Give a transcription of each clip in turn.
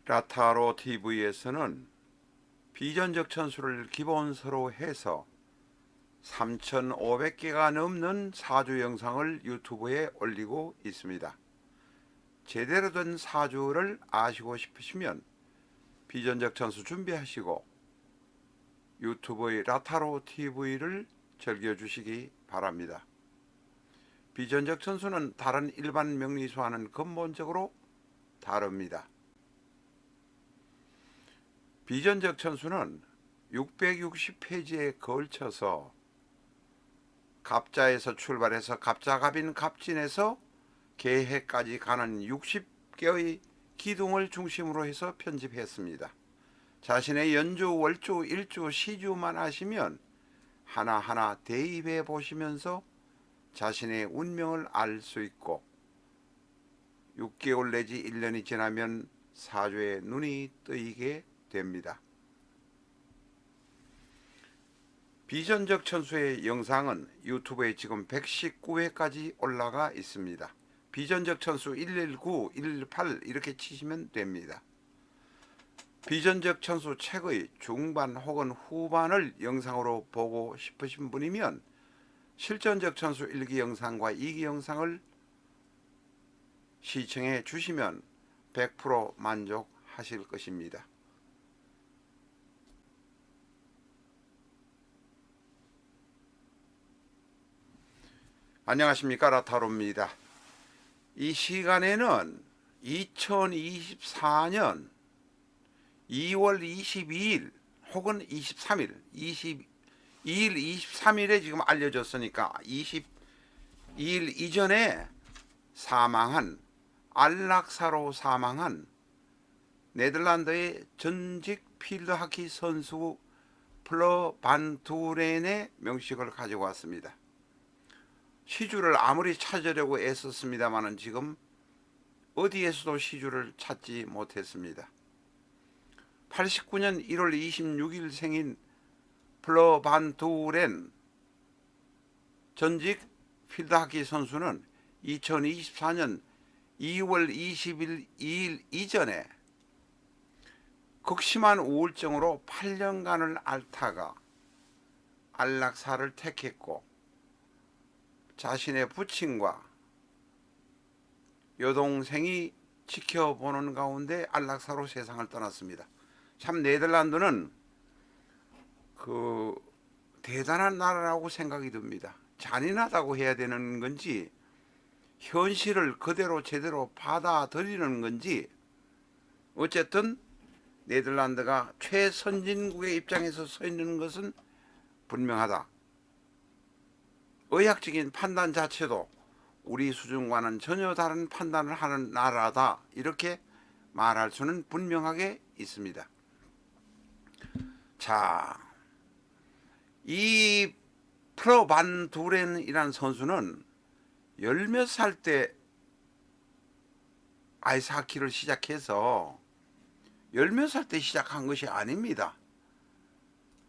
라타로 TV에서는 비전적 천수를 기본서로 해서 3,500개가 넘는 사주 영상을 유튜브에 올리고 있습니다. 제대로 된 사주를 아시고 싶으시면 비전적 천수 준비하시고 유튜브의 라타로 TV를 즐겨주시기 바랍니다. 비전적 천수는 다른 일반 명리수와는 근본적으로 다릅니다. 비전적 천수는 660페이지에 걸쳐서 갑자에서 출발해서 갑자갑인 갑진에서 개해까지 가는 60개의 기둥을 중심으로 해서 편집했습니다. 자신의 연주, 월주, 일주, 시주만 하시면 하나하나 대입해 보시면서 자신의 운명을 알 수 있고 6개월 내지 1년이 지나면 사주에 눈이 뜨이게 됩니다. 비전적 천수의 영상은 유튜브에 지금 119회까지 올라가 있습니다. 비전적 천수 119, 118 이렇게 치시면 됩니다. 비전적 천수 책의 중반 혹은 후반을 영상으로 보고 싶으신 분이면 실전적 천수 1기 영상과 2기 영상을 시청해 주시면 100% 만족하실 것입니다. 안녕하십니까, 라타로입니다. 이 시간에는 2024년 2월 22일 혹은 23일 22일 23일에 지금 알려졌으니까 22일 이전에 사망한 안락사로 사망한 네덜란드의 전직 필드하키 선수 플러 반 두렌의 명식을 가지고 왔습니다. 시주를 아무리 찾으려고 애썼습니다마는 지금 어디에서도 시주를 찾지 못했습니다. 89년 1월 26일 생인 플러 반 두렌 전직 필드하키 선수는 2024년 2월 22일 이전에 극심한 우울증으로 8년간을 앓다가 안락사를 택했고 자신의 부친과 여동생이 지켜보는 가운데 안락사로 세상을 떠났습니다. 참 네덜란드는 대단한 나라라고 생각이 듭니다. 잔인하다고 해야 되는 건지 현실을 그대로 제대로 받아들이는 건지 어쨌든 네덜란드가 최선진국의 입장에서 서 있는 것은 분명하다. 의학적인 판단 자체도 우리 수준과는 전혀 다른 판단을 하는 나라다, 이렇게 말할 수는 분명하게 있습니다. 자, 이 프로 반 두렌이라는 선수는 열 몇 살 때 아이스하키를 시작해서 열 몇 살 때 시작한 것이 아닙니다.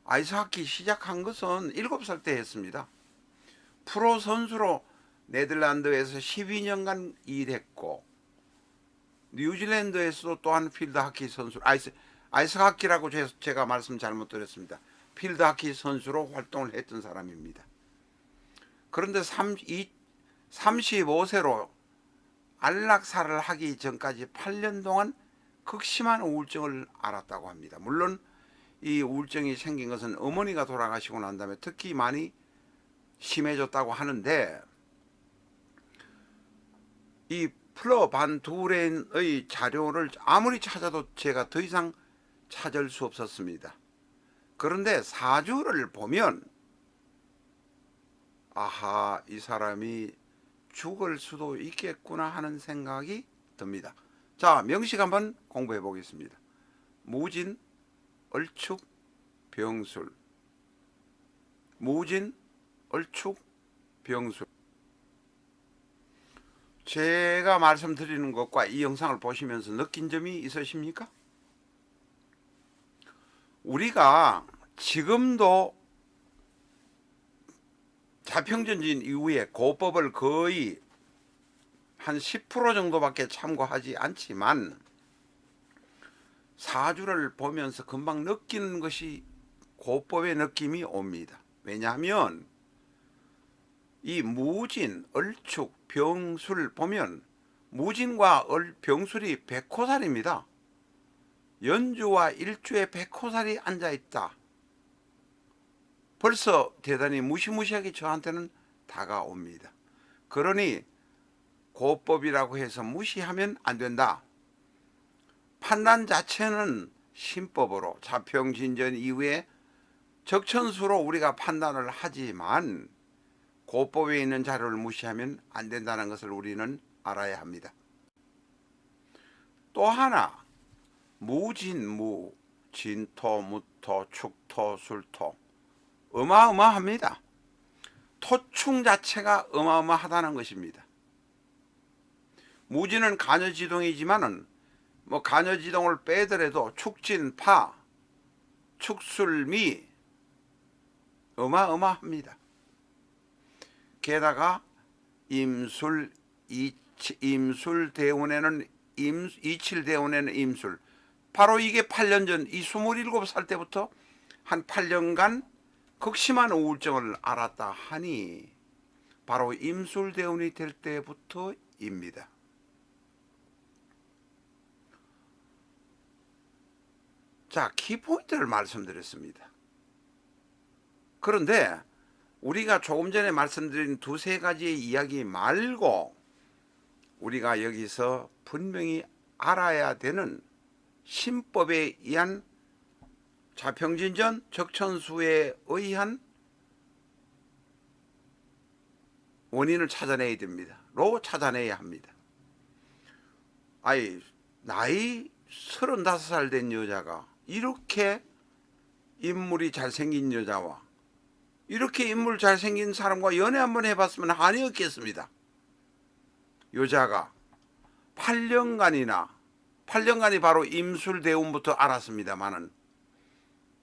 아이스하키 시작한 것은 7살 때 했습니다. 프로 선수로 네덜란드에서 12년간 일했고 뉴질랜드에서도 또한 필드하키 선수, 아이스하키라고 제가 말씀 잘못 드렸습니다. 필드하키 선수로 활동을 했던 사람입니다. 그런데 35세로 안락사를 하기 전까지 8년 동안 극심한 우울증을 앓았다고 합니다. 물론 이 우울증이 생긴 것은 어머니가 돌아가시고 난 다음에 특히 많이 심해졌다고 하는데, 이 플러 반 두렌의 자료를 아무리 찾아도 제가 더 이상 찾을 수 없었습니다. 그런데 사주를 보면 아하, 이 사람이 죽을 수도 있겠구나 하는 생각이 듭니다. 자, 명식 한번 공부해 보겠습니다. 무진, 얼축, 병술. 무진, 얼축, 병술. 제가 말씀드리는 것과 이 영상을 보시면서 느낀 점이 있으십니까? 우리가 지금도 자평전진 이후에 고법을 거의 한 10% 정도밖에 참고하지 않지만 사주를 보면서 금방 느끼는 것이 고법의 느낌이 옵니다. 왜냐하면 이 무진, 을축, 병술 보면 무진과 병술이 백호살입니다. 연주와 일주에 백호살이 앉아있다. 벌써 대단히 무시무시하게 저한테는 다가옵니다. 그러니 고법이라고 해서 무시하면 안 된다. 판단 자체는 신법으로 자평진전 이후에 적천수로 우리가 판단을 하지만 고법에 있는 자료를 무시하면 안 된다는 것을 우리는 알아야 합니다. 또 하나, 무진무, 진토, 무토, 축토, 술토 어마어마합니다. 토충 자체가 어마어마하다는 것입니다. 무진은 간여지동이지만은 간여지동을 빼더라도 축진파, 축술미 어마어마합니다. 게다가 임술, 임술대운에는 이칠대운에는 임술, 바로 이게 8년 전, 이 27살 때부터 한 8년간 극심한 우울증을 앓았다 하니 바로 임술대운이 될 때부터입니다. 자, 키포인트를 말씀드렸습니다. 그런데 우리가 조금 전에 말씀드린 두세 가지의 이야기 말고 우리가 여기서 분명히 알아야 되는 신법에 의한 자평진전 적천수에 의한 원인을 찾아내야 됩니다. 찾아내야 합니다. 나이 35살 된 여자가 이렇게 인물이 잘생긴 여자와 이렇게 인물 잘생긴 사람과 연애 한번 해봤으면 한이 없겠습니다. 여자가 8년간이 바로 임술대운부터 알았습니다마는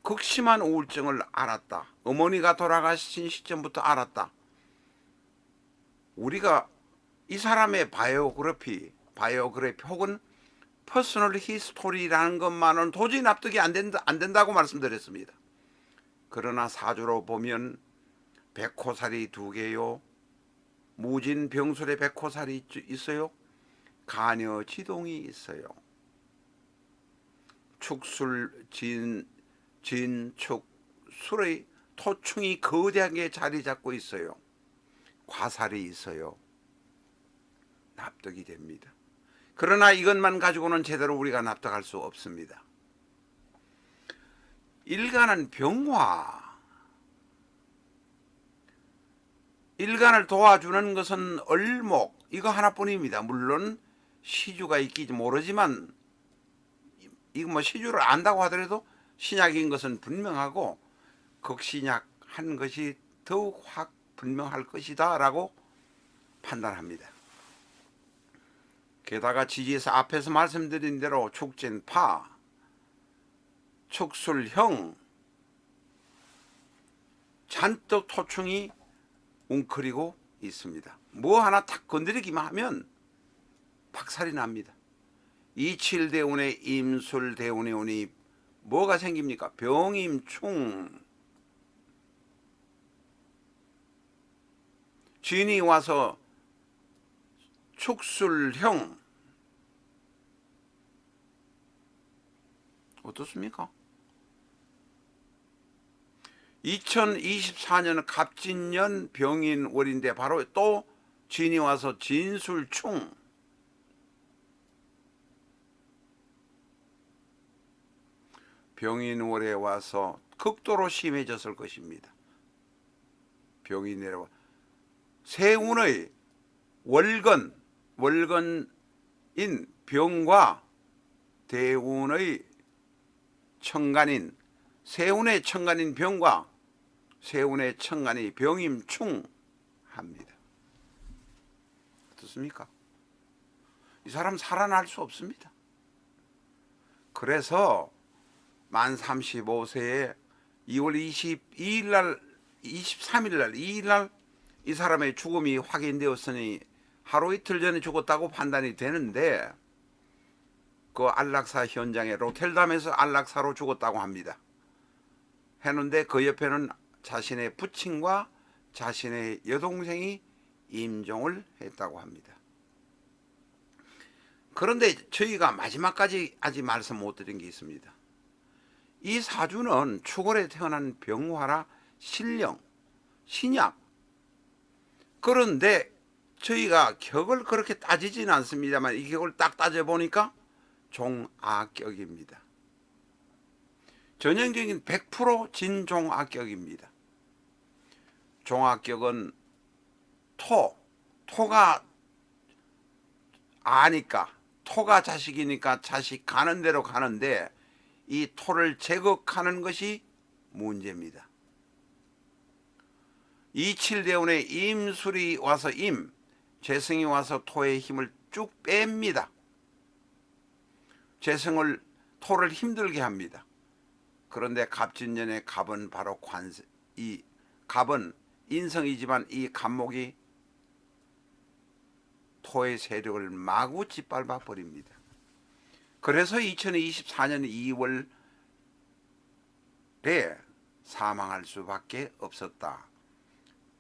극심한 우울증을 앓았다. 어머니가 돌아가신 시점부터 알았다. 우리가 이 사람의 바이오그래피 혹은 퍼스널 히스토리라는 것만은 도저히 납득이 안 된다고 말씀드렸습니다. 그러나 사주로 보면 백호살이 2개요. 무진 병술에 백호살이 있어요. 간여지동이 있어요. 축술, 진축, 술의 토충이 거대하게 자리 잡고 있어요. 과살이 있어요. 납득이 됩니다. 그러나 이것만 가지고는 제대로 우리가 납득할 수 없습니다. 일간은 병화, 일간을 도와주는 것은 을목, 이거 하나뿐입니다. 물론 시주가 있기지 모르지만 이거 시주를 안다고 하더라도 신약인 것은 분명하고 극신약한 것이 더욱 확 분명할 것이다 라고 판단합니다. 게다가 지지에서 앞에서 말씀드린 대로 축진파, 축술형 잔뜩 토충이 웅크리고 있습니다. 뭐 하나 탁 건드리기만 하면 박살이 납니다. 이칠대운에 임술대운에 오니 뭐가 생깁니까? 병임충. 진이 와서 축술형. 어떻습니까? 2024년 갑진년 병인월인데 바로 또 진이 와서 진술충. 병인월에 와서 극도로 심해졌을 것입니다. 병이 내려와 세운의 월건인 병과 대운의 청간인 세운의 청간인 병과 세운의 청간이 병임충합니다. 어떻습니까? 이 사람 살아날 수 없습니다. 그래서 만 35세에 2월 22일 날 23일 날 2일 날 이 사람의 죽음이 확인되었으니 하루 이틀 전에 죽었다고 판단이 되는데 그 안락사 현장에 로텔담에서 안락사로 죽었다고 합니다. 했는데 그 옆에는 자신의 부친과 자신의 여동생이 임종을 했다고 합니다. 그런데 저희가 마지막까지 아직 말씀 못 드린 게 있습니다. 이 사주는 추골에 태어난 병화라 신령, 신약. 그런데 저희가 격을 그렇게 따지지는 않습니다만 이 격을 딱 따져보니까 종아격입니다. 전형적인 100% 진종아격입니다. 종아격은 토가 아니까, 토가 자식이니까 자식 가는 대로 가는데 이 토를 제거하는 것이 문제입니다. 이칠대운에 임술이 와서 재성이 와서 토의 힘을 쭉 뺍니다. 재성을, 토를 힘들게 합니다. 그런데 갑진년의 갑은 바로 관세, 이 갑은 인성이지만 이 갑목이 토의 세력을 마구 짓밟아 버립니다. 그래서 2024년 2월에 사망할 수밖에 없었다.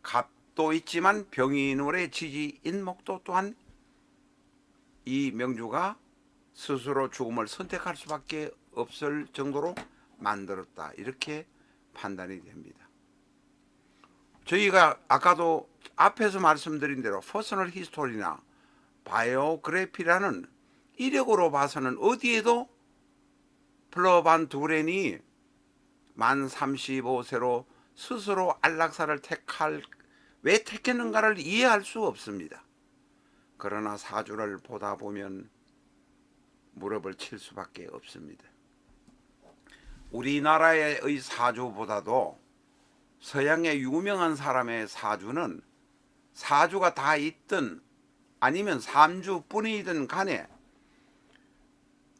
갑도 있지만 병인월의 지지 인목도 또한 이 명주가 스스로 죽음을 선택할 수밖에 없을 정도로 만들었다. 이렇게 판단이 됩니다. 저희가 아까도 앞에서 말씀드린 대로 퍼스널 히스토리나 바이오그래피라는 이력으로 봐서는 어디에도 플러반 두렌이 만 35세로 스스로 안락사를 왜 택했는가를 이해할 수 없습니다. 그러나 사주를 보다 보면 무릎을 칠 수밖에 없습니다. 우리나라의 사주보다도 서양의 유명한 사람의 사주는 사주가 다 있든 아니면 삼주뿐이든 간에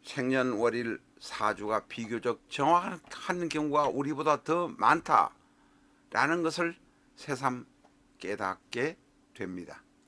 생년월일 사주가 비교적 정확한 경우가 우리보다 더 많다라는 것을 새삼 깨닫게 됩니다.